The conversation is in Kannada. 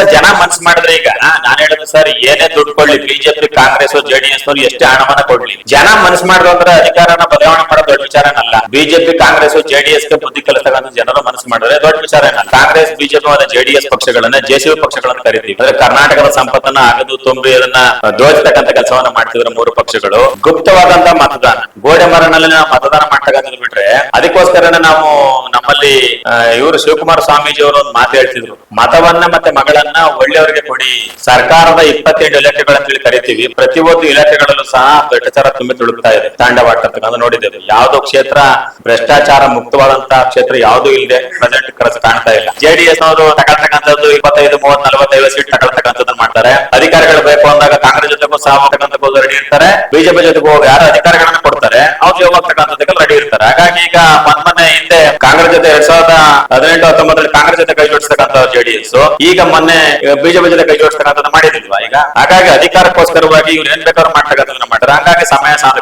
ಸರ್ ಜನ ಮನ್ಸ್ ಮಾಡಿದ್ರೆ ಈಗ ನಾನ್ ಹೇಳೋದು ಸರ್ ಏನೇ ದುಡ್ಡು ಕೊಡ್ಲಿ ಬಿಜೆಪಿ ಕಾಂಗ್ರೆಸ್ ಜೆಡಿಎಸ್ ನವರು ಎಷ್ಟೇ ಹಣವನ್ನ ಕೊಡ್ಲಿ ಜನ ಮನ್ಸ್ ಮಾಡಿದ್ರು ಅಂದ್ರೆ ಅಧಿಕಾರನ ಬದಲಾವಣೆ ಮಾಡೋದು ದೊಡ್ಡ ವಿಚಾರನಲ್ಲ. ಬಿಜೆಪಿ ಕಾಂಗ್ರೆಸ್ ಜೆಡಿಎಸ್ ಗೆ ಬುದ್ಧಿ ಕಲಿಸ್ತಕ್ಕಂಥ ಜನರು ಮನಸ್ಸು ಮಾಡಿದ್ರೆ ದೊಡ್ಡ ವಿಚಾರ ಏನಲ್ಲ. ಕಾಂಗ್ರೆಸ್ ಬಿಜೆಪಿ ಮತ್ತು ಜೆಡಿಎಸ್ ಪಕ್ಷಗಳನ್ನ ಜೆಸಿಬಿ ಪಕ್ಷಗಳನ್ನ ಕರಿತೀವಿ. ಅಂದ್ರೆ ಕರ್ನಾಟಕದ ಸಂಪತ್ತನ್ನ ಆಗದು ತುಂಬಿ ಅದನ್ನ ದೋಚತಕ್ಕಂಥ ಕೆಲಸವನ್ನ ಮಾಡ್ತಿದ್ರು ಮೂರು ಪಕ್ಷಗಳು. ಗುಪ್ತವಾದಂತ ಮತದಾನ ಗೋಡೆ ಮರನಲ್ಲಿ ನಾವು ಮತದಾನ ಮಾಡ್ತಕ್ಕಂಥದ್ದು ಬಿಟ್ರೆ ಅದಕ್ಕೋಸ್ಕರನೇ ನಾವು ನಮ್ಮಲ್ಲಿ ಇವರು ಶಿವಕುಮಾರ ಸ್ವಾಮೀಜಿ ಅವರು ಒಂದು ಮಾತು ಹೇಳ್ತಿದ್ರು, ಮತವನ್ನ ಮತ್ತೆ ಮಗಳನ್ನ ಒಳ್ಳೆಯವರಿಗೆ ಕೊಡಿ. ಸರ್ಕಾರದ 27 ಇಲಾಖೆಗಳಂತ ಕರಿತೀವಿ, ಪ್ರತಿಯೊಂದು ಇಲಾಖೆಗಳಲ್ಲೂ ಸಹ ಭ್ರಷ್ಟಾಚಾರ ತುಂಬಿ ತುಳುಕ್ತಾ ಇದೆ, ತಾಂಡವಾಡ್ತಕ್ಕಂಥ ನೋಡಿದ್ದೇವೆ. ಯಾವುದೋ ಕ್ಷೇತ್ರ ಭ್ರಷ್ಟಾಚಾರ ಮುಕ್ತವಾದಂತಹ ಕ್ಷೇತ್ರ ಯಾವುದೂ ಇಲ್ಲದೆ ಪ್ರೆಸೆಂಟ್ ಕಾಣ್ತಾ ಇಲ್ಲ. ಜೆಡಿಎಸ್ ನವರು ತಗೊಳ್ತಕ್ಕಂಥದ್ದು 25, 30, 45 ಸೀಟ್ ತಗೊಳ್ತಕ್ಕಂಥದ್ದು ಮಾಡ್ತಾರೆ. ಅಧಿಕಾರಿಗಳು ಬೇಕು ಅಂದಾಗ ಕಾಂಗ್ರೆಸ್ ಜೊತೆಗೂ ಸಹ ಹೋಗ್ತಕ್ಕಂಥದ್ದು ರೆಡಿ ಇರ್ತಾರೆ, ಬಿಜೆಪಿ ಜೊತೆಗೂ ಹೋಗಿ ಯಾರು ಅಧಿಕಾರಿಗಳನ್ನ ಕೊಡ್ತಾರೆ ಅವ್ರು ಹೋಗ್ತಕ್ಕಂಥದ್ದಕ್ಕೆ ರೆಡಿ ಇರ್ತಾರೆ. ಹಾಗಾಗಿ ಈಗ ಮೊನ್ನೆ ಹಿಂದೆ ಕಾಂಗ್ರೆಸ್ ಜೊತೆ 2018-19 ಕಾಂಗ್ರೆಸ್ ಜೊತೆ ಕೈ ಜೋಡಿಸ್ತಕ್ಕಂಥ ಜೆಡಿಎಸ್ ಈಗ ಮೊನ್ನೆ ಬಿಜೆಪಿ ಜೊತೆ ಕೈ ಜೋಡಿಸ್ತಕ್ಕಂಥದ್ದು ಮಾಡಿದಿಲ್ವಾ ಈಗ. ಹಾಗಾಗಿ ಅಧಿಕಾರಕ್ಕೋಸ್ಕರವಾಗಿ ಇವ್ರು ಏನ್ ಬೇಕಾದ್ರೂ ಮಾಡ್ತಕ್ಕಂಥದ್ದನ್ನ ಮಾಡ್ತಾರೆ. ಹಾಗಾಗಿ ಸಮಯ ಸಾಲ